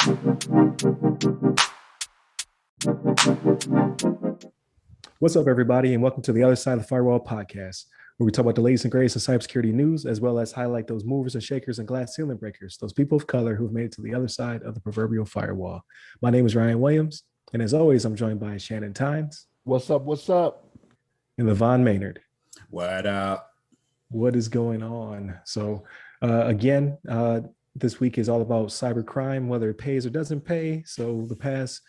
What's up, everybody, and welcome to the Other Side of the Firewall podcast, where we talk about the latest and greatest in cybersecurity news, as well as highlight those movers and shakers and glass ceiling breakers, those people of color who've made it to the other side of the proverbial firewall. My name is Ryan Williams, and as always, I'm joined by Shannon Tynes. What's up? What's up? And LeVon Maynard. What up? What is going on? So, again, this week is all about cybercrime, whether it pays or doesn't pay. So the past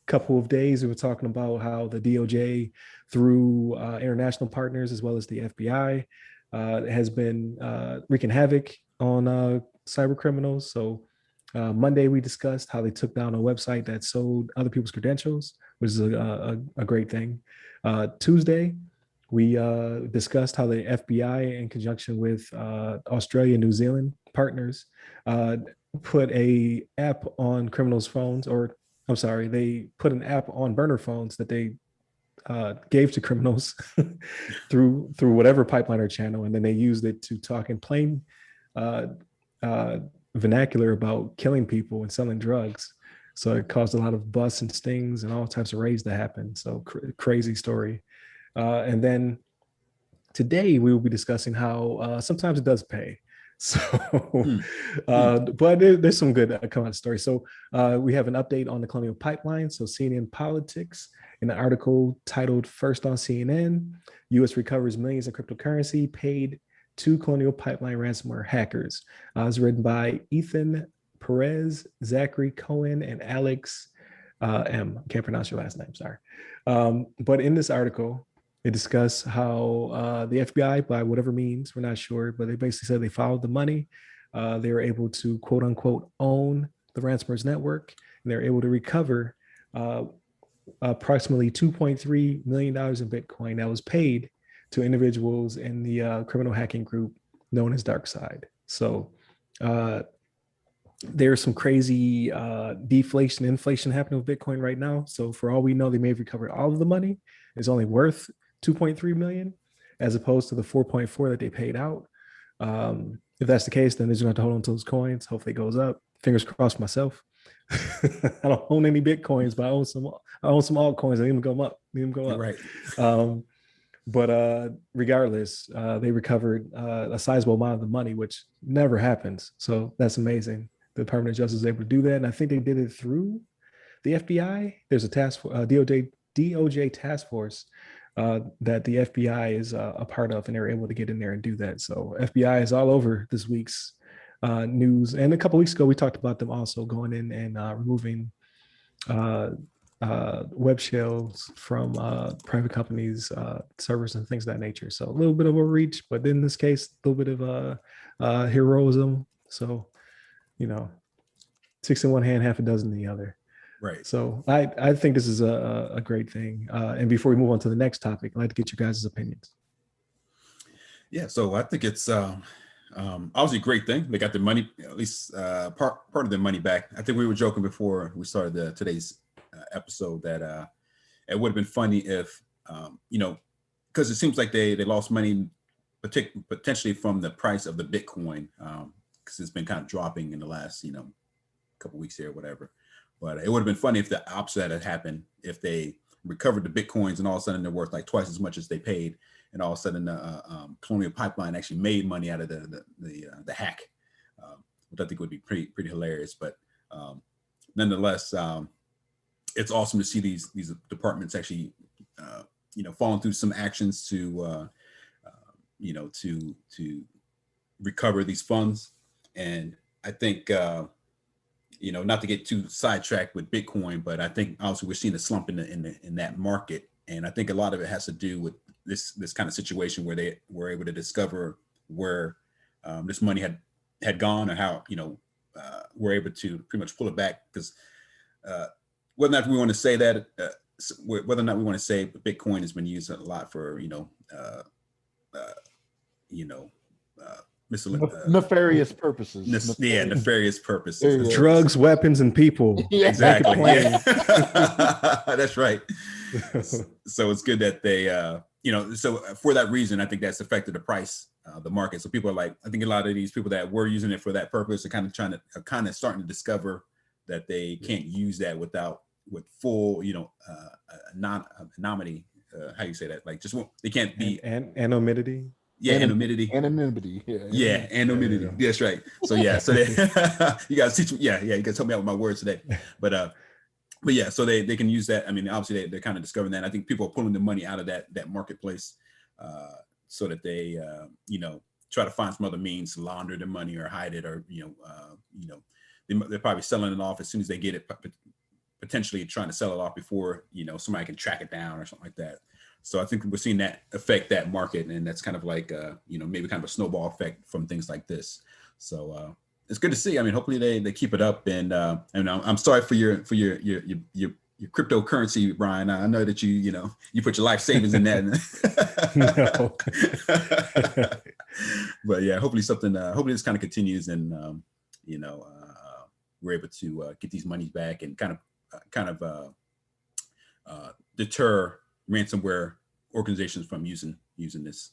couple of days, we were talking about how the DOJ, through international partners as well as the FBI, has been wreaking havoc on cyber criminals. So Monday, we discussed how they took down a website that sold other people's credentials, which is a great thing. Tuesday, we discussed how the FBI, in conjunction with Australia and New Zealand partners, put a app on criminals' phones, or I'm sorry, they put an app on burner phones that they gave to criminals through whatever pipeline or channel, and then they used it to talk in plain vernacular about killing people and selling drugs. So it caused a lot of busts and stings and all types of raids to happen. So crazy story. And then today we will be discussing how sometimes it does pay. So, but there's some good come out of story. So we have an update on the Colonial Pipeline. So CNN Politics, in an article titled "First on CNN, U.S. Recovers Millions in Cryptocurrency Paid to Colonial Pipeline Ransomware Hackers." It's written by Ethan Perez, Zachary Cohen, and Alex M. Can't pronounce your last name, sorry. But in this article, they discuss how the FBI, by whatever means, we're not sure, but they basically said they followed the money. They were able to, quote unquote, own the ransomware's network, and they're able to recover approximately $2.3 million in Bitcoin that was paid to individuals in the criminal hacking group known as DarkSide. So there's some crazy deflation, inflation happening with Bitcoin right now. So for all we know, they may have recovered all of the money. It's only worth 2.3 million, as opposed to the 4.4 that they paid out. If that's the case, then they're just going to have to hold on to those coins. Hopefully it goes up. Fingers crossed myself. I don't own any Bitcoins, but I own some altcoins. I need them to go up. Right. But regardless, they recovered a sizable amount of the money, which never happens. So that's amazing. The Department of Justice was able to do that, and I think they did it through the FBI. There's a DOJ task force that the FBI is a part of, and they're able to get in there and do that. So FBI is all over this week's news. And a couple of weeks ago, we talked about them also going in and removing web shells from private companies, servers, and things of that nature. So a little bit of a reach, but in this case, a little bit of heroism. So, 6 in one hand, half a dozen in the other. Right. So I think this is a great thing. And before we move on to the next topic, I'd like to get your guys' opinions. Yeah. So I think it's obviously a great thing. They got their money, at least part of their money back. I think we were joking before we started today's episode that it would have been funny if, because it seems like they lost money potentially from the price of the Bitcoin, because it's been kind of dropping in the last, couple weeks here or whatever. But it would have been funny if the opposite had happened, if they recovered the Bitcoins and all of a sudden they're worth like twice as much as they paid. And all of a sudden the Colonial Pipeline actually made money out of the hack, which I think would be pretty hilarious. But nonetheless, it's awesome to see these departments actually, following through some actions to recover these funds. And I think, not to get too sidetracked with Bitcoin, but I think obviously we're seeing a slump in that market, and I think a lot of it has to do with this kind of situation where they were able to discover where this money had gone, or how we're able to pretty much pull it back. Because whether or not we want to say that, whether or not we want to say Bitcoin has been used a lot for nefarious purposes. Nefarious purposes. Drugs, weapons, and people. Yeah. Exactly. Yeah. That's right. So it's good that they, so for that reason, I think that's affected the price, the market. So people are like, I think a lot of these people that were using it for that purpose are kind of starting to discover that they can't use that with full, anonymity. How you say that? Like they can't be anonymity. anonymity. Anonymity. Yeah, anonymity. That's right. So so they, you guys teach me. Yeah, you guys help me out with my words today. But yeah, so they can use that. I mean, obviously they're kind of discovering that. I think people are pulling the money out of that marketplace, so that they try to find some other means to launder the money or hide it, or they're probably selling it off as soon as they get it, potentially trying to sell it off before somebody can track it down or something like that. So I think we're seeing that affect that market, and that's kind of like maybe kind of a snowball effect from things like this. So it's good to see. I mean, hopefully they keep it up, and I'm sorry for your cryptocurrency, Brian. I know that you put your life savings in that. No. But yeah, hopefully hopefully this kind of continues, and we're able to get these monies back and kind of deter ransomware organizations from using this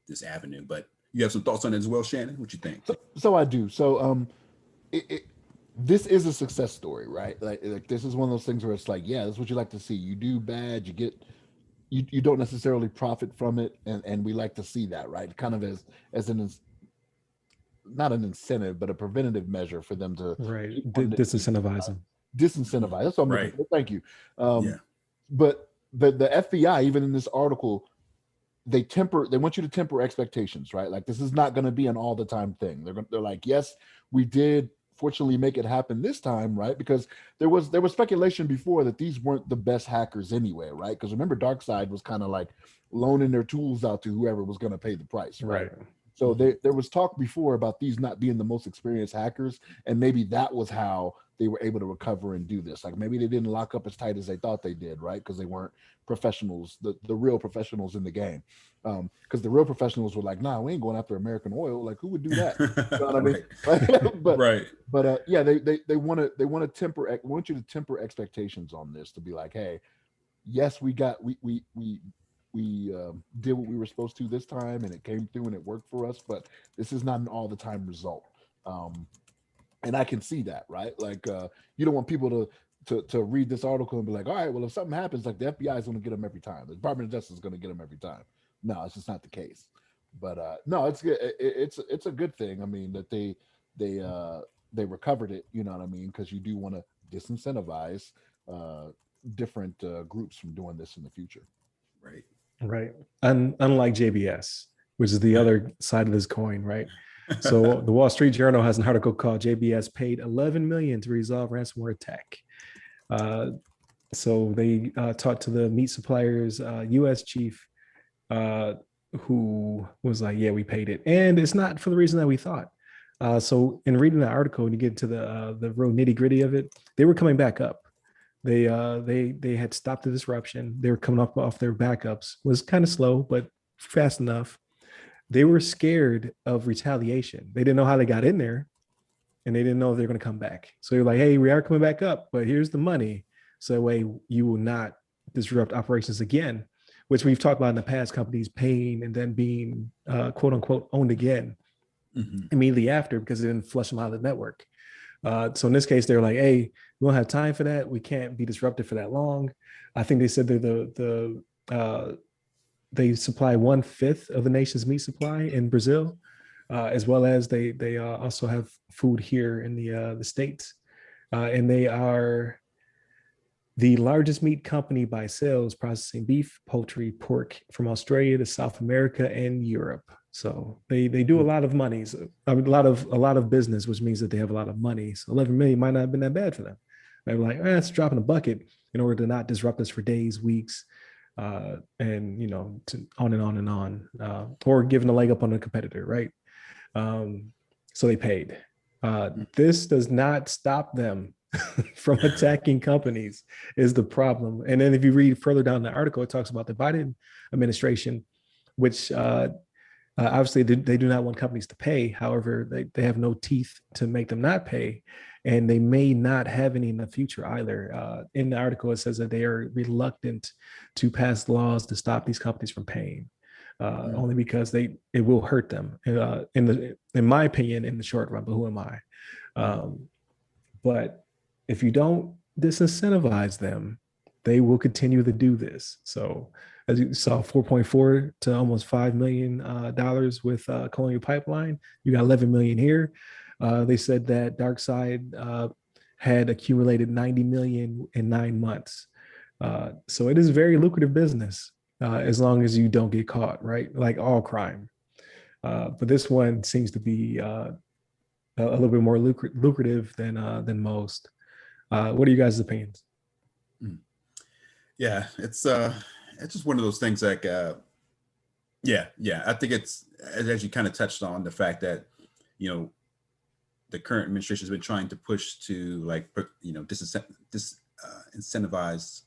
this avenue. But you have some thoughts on it as well, Shannon? What you think? So I do. So this is a success story, right? Like this is one of those things where it's like, yeah, that's what you like to see. You do bad, you don't necessarily profit from it, and we like to see that, right? Kind of as not an incentive, but a preventative measure for them to disincentivize them. Disincentivize. That's what I'm right. looking for. Thank you. But the FBI, even in this article, they want you to temper expectations, right? Like this is not going to be an all the time thing. They're like, yes, we did fortunately make it happen this time, right? Because there was speculation before that these weren't the best hackers anyway, right? Because remember, DarkSide was kind of like loaning their tools out to whoever was going to pay the price, right? So there was talk before about these not being the most experienced hackers, and maybe that was how they were able to recover and do this. Like maybe they didn't lock up as tight as they thought they did, right? Because they weren't professionals, the real professionals in the game. Because the real professionals were like, nah, we ain't going after American oil. Like who would do that? You know what I mean? But they want to temper. Want you to temper expectations on this, to be like, hey, yes, we did what we were supposed to this time, and it came through and it worked for us, but this is not an all the time result. And I can see that, right? Like you don't want people to read this article and be like, all right, well, if something happens, like the FBI is going to get them every time. The Department of Justice is going to get them every time. No, it's just not the case. But no, it's good. It's a good thing. I mean, that they recovered it. You know what I mean? Because you do want to disincentivize different groups from doing this in the future. Right. Unlike JBS, which is the other side of this coin, right? So the Wall Street Journal has an article called "JBS Paid $11 million to Resolve Ransomware Attack." So they talked to the meat suppliers U.S. chief, who was like, "Yeah, we paid it, and it's not for the reason that we thought." So in reading the article, when you get to the real nitty gritty of it, they were coming back up. They had stopped the disruption. They were coming up off their backups. It was kind of slow, but fast enough. They were scared of retaliation. They didn't know how they got in there, and they didn't know if they're going to come back. So you're like, hey, we are coming back up, but here's the money. So that way you will not disrupt operations again, which we've talked about in the past, companies paying and then being quote unquote owned again immediately after because they didn't flush them out of the network. So in this case, they're like, hey, we don't have time for that. We can't be disrupted for that long. I think they said they're they supply 1/5 of the nation's meat supply in Brazil, as well as they also have food here in the States. And they are the largest meat company by sales, processing beef, poultry, pork from Australia to South America and Europe. So they do a lot of money, so, a lot of business, which means that they have a lot of money. So 11 million might not have been that bad for them. They're like, it's a drop in the bucket in order to not disrupt us for days, weeks, and on and on and on, or giving a leg up on a competitor, right? So they paid. This does not stop them from attacking companies, is the problem. And then if you read further down the article, it talks about the Biden administration, which obviously they do not want companies to pay. However, they have no teeth to make them not pay, and they may not have any in the future either. In the article, it says that they are reluctant to pass laws to stop these companies from paying, only because it will hurt them. In my opinion, in the short run. But who am I? But if you don't disincentivize them, they will continue to do this. So as you saw, 4.4 to almost $5 million with Colonial Pipeline. You got 11 million here. They said that DarkSide had accumulated 90 million in 9 months. So it is very lucrative business as long as you don't get caught, right? Like all crime. But this one seems to be a little bit more lucrative than most. What are you guys' opinions? Yeah, it's just one of those things like yeah, I think it's as you kind of touched on the fact that the current administration has been trying to push to like disincentivize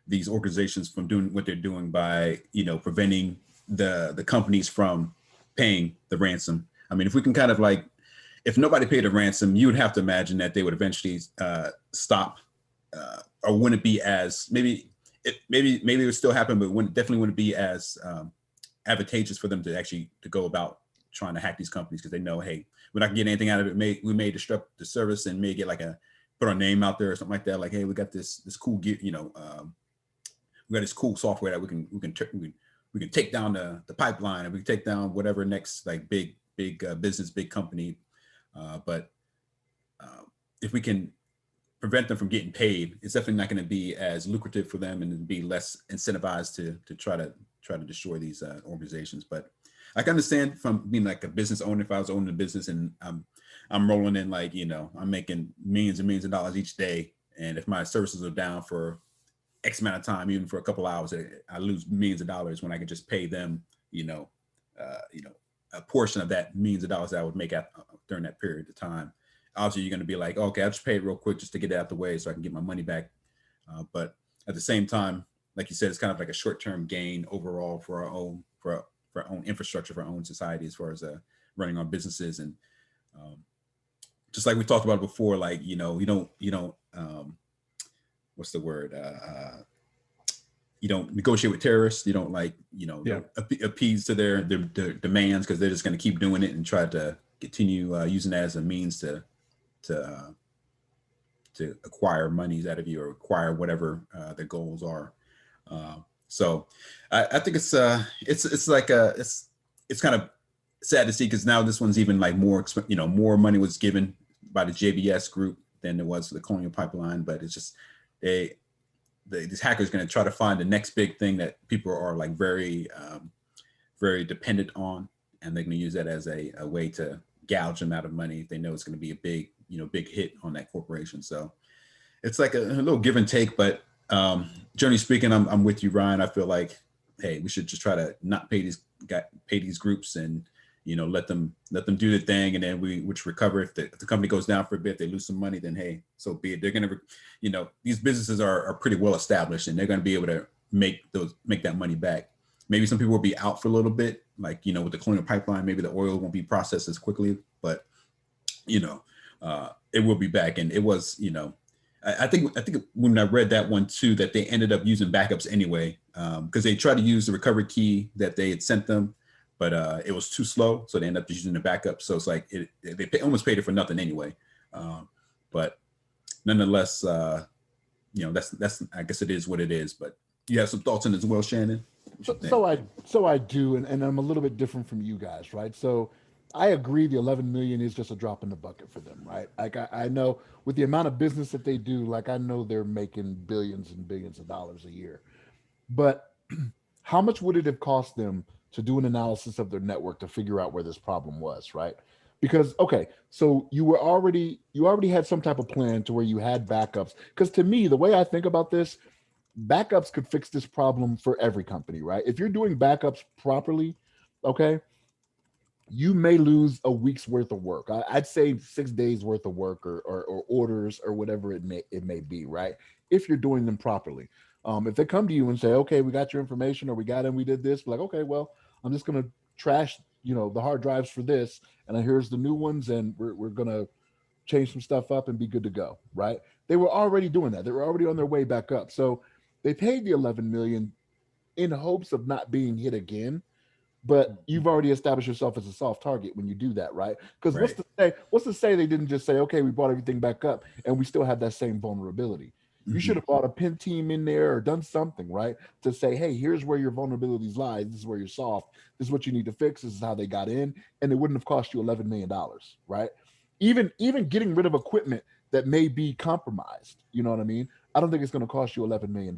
these organizations from doing what they're doing by preventing the companies from paying the ransom. I mean, if we can kind of like, if nobody paid a ransom, you would have to imagine that they would eventually stop, or wouldn't be as maybe it would still happen, but definitely wouldn't be as advantageous for them to go about trying to hack these companies, because they know, hey, we're not getting anything out of it. We may disrupt the service and may get like put our name out there or something like that. Like, hey, we got this cool gear, we got this cool software that we can take down the pipeline, and we can take down whatever next like big business, big company. But if we can prevent them from getting paid, it's definitely not going to be as lucrative for them, and be less incentivized to try to destroy these organizations. But I can understand from being like a business owner, if I was owning a business and I'm rolling in like, I'm making millions and millions of dollars each day, and if my services are down for X amount of time, even for a couple hours, I lose millions of dollars when I can just pay them, a portion of that millions of dollars that I would make during that period of time. Obviously, you're going to be like, okay, I'll just pay it real quick just to get it out the way so I can get my money back. But at the same time, like you said, it's kind of like a short-term gain overall for our own infrastructure, for our own society, as far as running our businesses. And just like we talked about before, like, you don't what's the word? You don't negotiate with terrorists. You don't like, appease to their demands, because they're just going to keep doing it and try to continue using that as a means to acquire monies out of you, or acquire whatever their goals are. So I think it's like it's kind of sad to see, because now this one's even like more money was given by the JBS group than there was for the Colonial Pipeline. But it's just these hackers going to try to find the next big thing that people are like very dependent on, and they're going to use that as a way to gouge them out of money if they know it's going to be a big hit on that corporation. So it's like a little give and take. But generally speaking, I'm with you, Ryan. I feel like, hey, we should just try to not pay these groups, and let them do the thing, and then which recover. If the company goes down for a bit, they lose some money, then hey, so be it. They're gonna, these businesses are pretty well established, and they're gonna be able to make that money back. Maybe some people will be out for a little bit, like with the Colonial Pipeline, maybe the oil won't be processed as quickly, but it will be back. And it was, I think when I read that one too, that they ended up using backups anyway, because they tried to use the recovery key that they had sent them, but it was too slow, so they ended up using the backup. So it's like they almost paid it for nothing anyway. But nonetheless, that's I guess it is what it is. But you have some thoughts on it as well, Shannon? So I do, and I'm a little bit different from you guys, right? So I agree the 11 million is just a drop in the bucket for them, right? Like I know with the amount of business that they do, like I know they're making billions and billions of dollars a year. But how much would it have cost them to do an analysis of their network to figure out where this problem was, right? Because okay, so you already had some type of plan to where you had backups. Because to me, the way I think about this, backups could fix this problem for every company, right? If you're doing backups properly, okay, you may lose a week's worth of work. I'd say 6 days worth of work or orders or whatever it may be, right? If you're doing them properly. If they come to you and say, okay, we got your information, or we got it and we did this, like, okay, well, I'm just going to trash, the hard drives for this, and here's the new ones, and we're going to change some stuff up and be good to go, right? They were already doing that. They were already on their way back up. So they paid the 11 million in hopes of not being hit again. but you've already established yourself as a soft target when you do that, right? Because Right. what's to say they didn't just say, okay, we brought everything back up and we still have that same vulnerability. You should have brought a pen team in there or done something, right? To say, hey, here's where your vulnerabilities lie. This is where you're soft. This is what you need to fix. This is how they got in. And it wouldn't have cost you $11 million, right? Even getting rid of equipment that may be compromised, you know what I mean? I don't think it's going to cost you $11 million.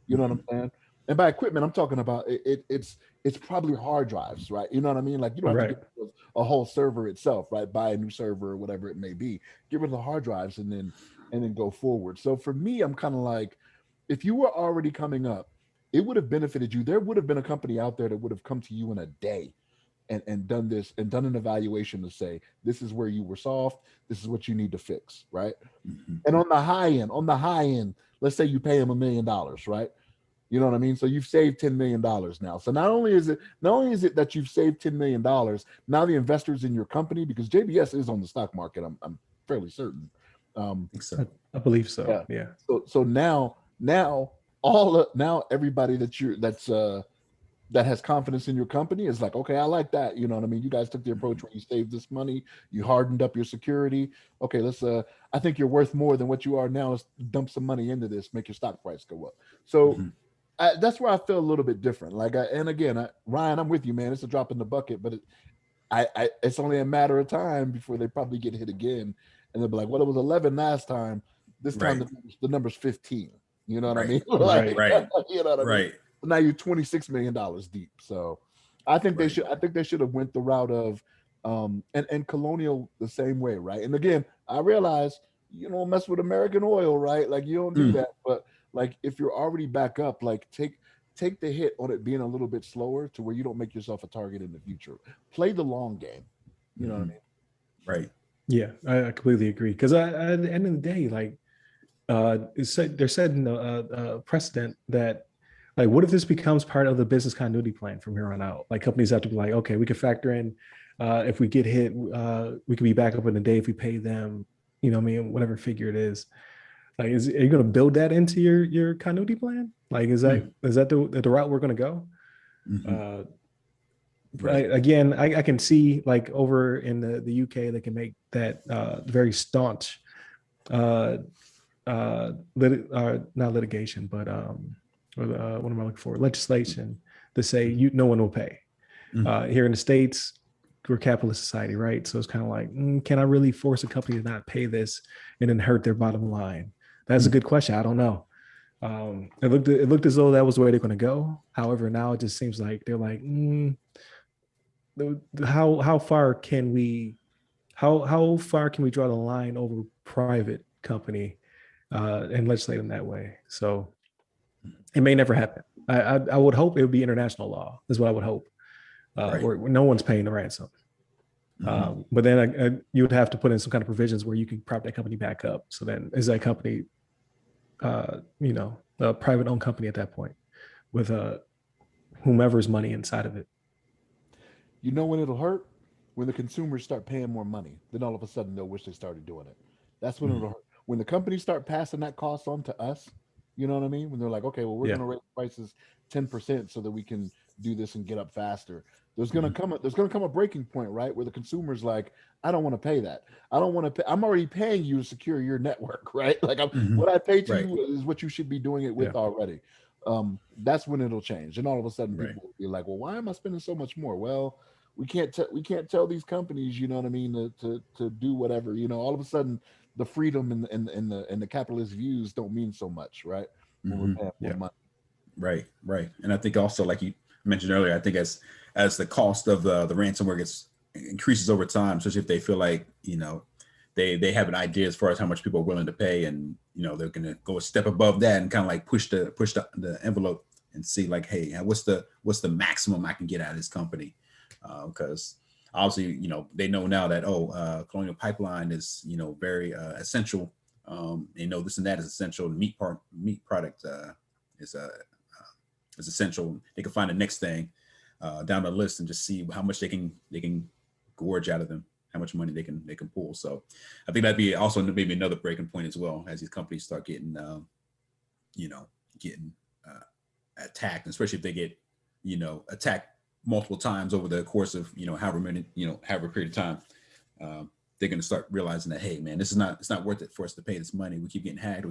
You know what I'm saying? And by equipment, I'm talking about it's probably hard drives, right? You know what I mean? Like you don't have to Right. get rid of a whole server itself, right? Buy a new server or whatever it may be. Get rid of the hard drives and then go forward. So for me, I'm kind of like, if you were already coming up, it would have benefited you. There would have been a company out there that would have come to you in a day and done this and done an evaluation to say, this is where you were soft, this is what you need to fix, right? And on the high end, let's say you pay them $1 million, right? You know what I mean? So you've saved $10 million now. So not only is it that you've saved $10 million, now the investors in your company, because JBS is on the stock market, I'm fairly certain. I think so. I believe so. Yeah. Yeah. So now now everybody that has confidence in your company is like, okay, I like that. You know what I mean? You guys took the approach where you saved this money, you hardened up your security. Okay, let's I think you're worth more than what you are now. Let's dump some money into this, make your stock price go up. So that's where I feel a little bit different. Like, Ryan, I'm with you, man. It's a drop in the bucket, but it's only a matter of time before they probably get hit again, and they'll be like, "Well, it was 11 last time. This time the number's 15." You know what I mean? Right. Right. You know what I mean? Right. So now you're $26 million deep. So I think they Right. should. I think they should have went the route of, and Colonial the same way, right? And again, I realize you don't mess with American oil, right? Like you don't do that, but like if you're already back up, like take the hit on it being a little bit slower to where you don't make yourself a target in the future. Play the long game. You know what I mean? Right. Yeah, I completely agree. Because at the end of the day, like they're setting a precedent that, like, what if this becomes part of the business continuity plan from here on out? Like companies have to be like, okay, we can factor in if we get hit, we could be back up in a day if we pay them, you know what I mean, whatever figure it is. Like, are you going to build that into your continuity plan? Like, is that the route we're going to go? Right. Again, I can see like over in the UK, they can make that very staunch, not litigation, but what am I looking for? Legislation to say no one will pay. Here in the States, we're a capitalist society, right? So it's kind of like, can I really force a company to not pay this and then hurt their bottom line? That's a good question. I don't know. It looked as though that was the way they're going to go. However, now it just seems like they're like, how far can we draw the line over private company and legislate in that way? So it may never happen. I would hope it would be international law is what I would hope, where no one's paying the ransom. But then you would have to put in some kind of provisions where you can prop that company back up. So then is that company, a private owned company at that point with whomever's money inside of it. You know when it'll hurt? When the consumers start paying more money. Then all of a sudden they'll wish they started doing it. That's when it'll hurt. When the companies start passing that cost on to us, you know what I mean? When they're like, okay, well, we're going to raise prices 10% so that we can do this and get up faster. There's going to come a breaking point, right? Where the consumer's like, I don't want to pay that. I don't want to pay. I'm already paying you to secure your network, right? Like what I pay to you is what you should be doing it with already. That's when it'll change. And all of a sudden people will be like, well, why am I spending so much more? Well, we can't tell these companies, you know what I mean, to do whatever, you know. All of a sudden the freedom and the capitalist views don't mean so much, right? When we're paying more money. Right. And I think also, like you mentioned earlier, I think as the cost of the ransomware increases over time, especially if they feel like, you know, they have an idea as far as how much people are willing to pay, and you know they're going to go a step above that and kind of like push the envelope and see like, hey, what's the maximum I can get out of this company? Because obviously, you know, they know now that Colonial Pipeline is, you know, very essential. They know this and that is essential. Meat product is essential. They can find the next thing down the list and just see how much they can gorge out of them, how much money they can pull. So I think that'd be also maybe another breaking point as well, as these companies start getting attacked, especially if they get, you know, attacked multiple times over the course of, however period of time, they're going to start realizing that, hey, man, it's not worth it for us to pay this money. We keep getting hacked.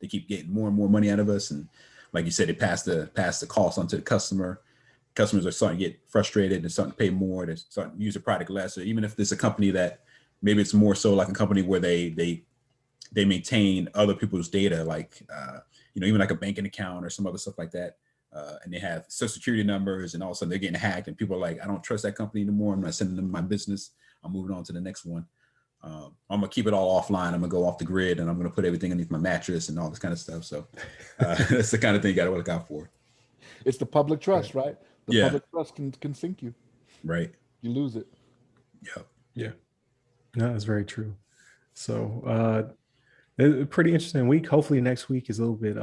They keep getting more and more money out of us. And like you said, they pass the cost on to the customer. Customers are starting to get frustrated and starting to pay more. They're starting to use the product less. Or even if there's a company that maybe it's more so like a company where they maintain other people's data, like, even like a banking account or some other stuff like that. And they have social security numbers, and all of a sudden they're getting hacked, and people are like, I don't trust that company anymore. I'm not sending them my business. I'm moving on to the next one. I'm gonna keep it all offline. I'm gonna go off the grid, and I'm gonna put everything underneath my mattress and all this kind of stuff. So that's the kind of thing you gotta look out for. It's the public trust, right? The public trust can sink you. Right. You lose it. Yeah. No, that's very true. So it's a pretty interesting week. Hopefully next week is a little bit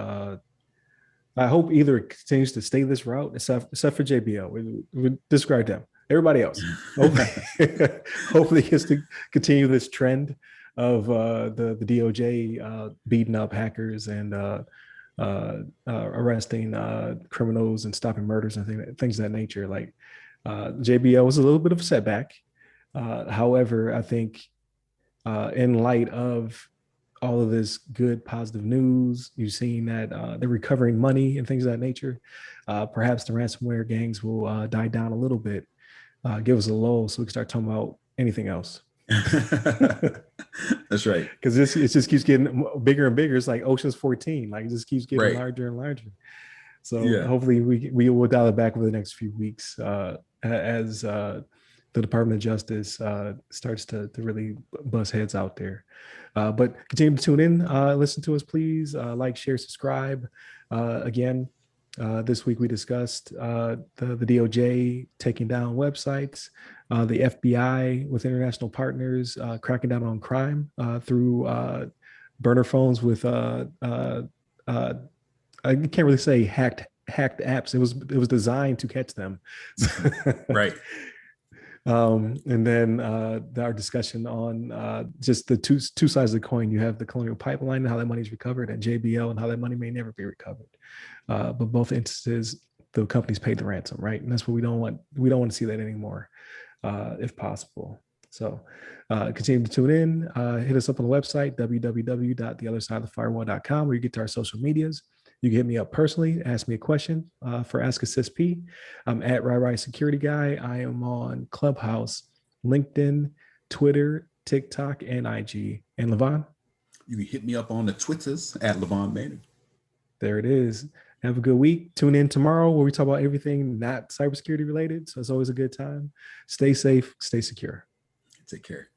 I hope either it continues to stay this route, except for JBL. We describe them. Everybody else, hopefully gets to continue this trend of the DOJ beating up hackers and arresting criminals and stopping murders and things of that nature. Like JBL was a little bit of a setback. However, I think in light of all of this good positive news, you've seen that they're recovering money and things of that nature. Perhaps the ransomware gangs will die down a little bit, give us a lull so we can start talking about anything else. That's right. Because it just keeps getting bigger and bigger. It's like Ocean's 14. Like it just keeps getting larger and larger. So hopefully we will dial it back over the next few weeks as the Department of Justice starts to really bust heads out there. But continue to tune in, listen to us, please. Like, share, subscribe. Again, this week we discussed the DOJ taking down websites, the FBI with international partners cracking down on crime through burner phones with I can't really say hacked apps. It was designed to catch them. Right. And then our discussion on just the two sides of the coin. You have the Colonial Pipeline and how that money is recovered, and JBL and how that money may never be recovered. But both instances, the companies paid the ransom, right? And that's what we don't want. We don't want to see that anymore, if possible. So continue to tune in. Hit us up on the website, www.theothersideofthefirewall.com, where you get to our social medias. You can hit me up personally, ask me a question for Ask a CISP. I'm at Rai Security Guy. I am on Clubhouse, LinkedIn, Twitter, TikTok, and IG. And LeVon? You can hit me up on the Twitters at LeVon Maynard. There it is. Have a good week. Tune in tomorrow where we talk about everything not cybersecurity related. So it's always a good time. Stay safe, stay secure. Take care.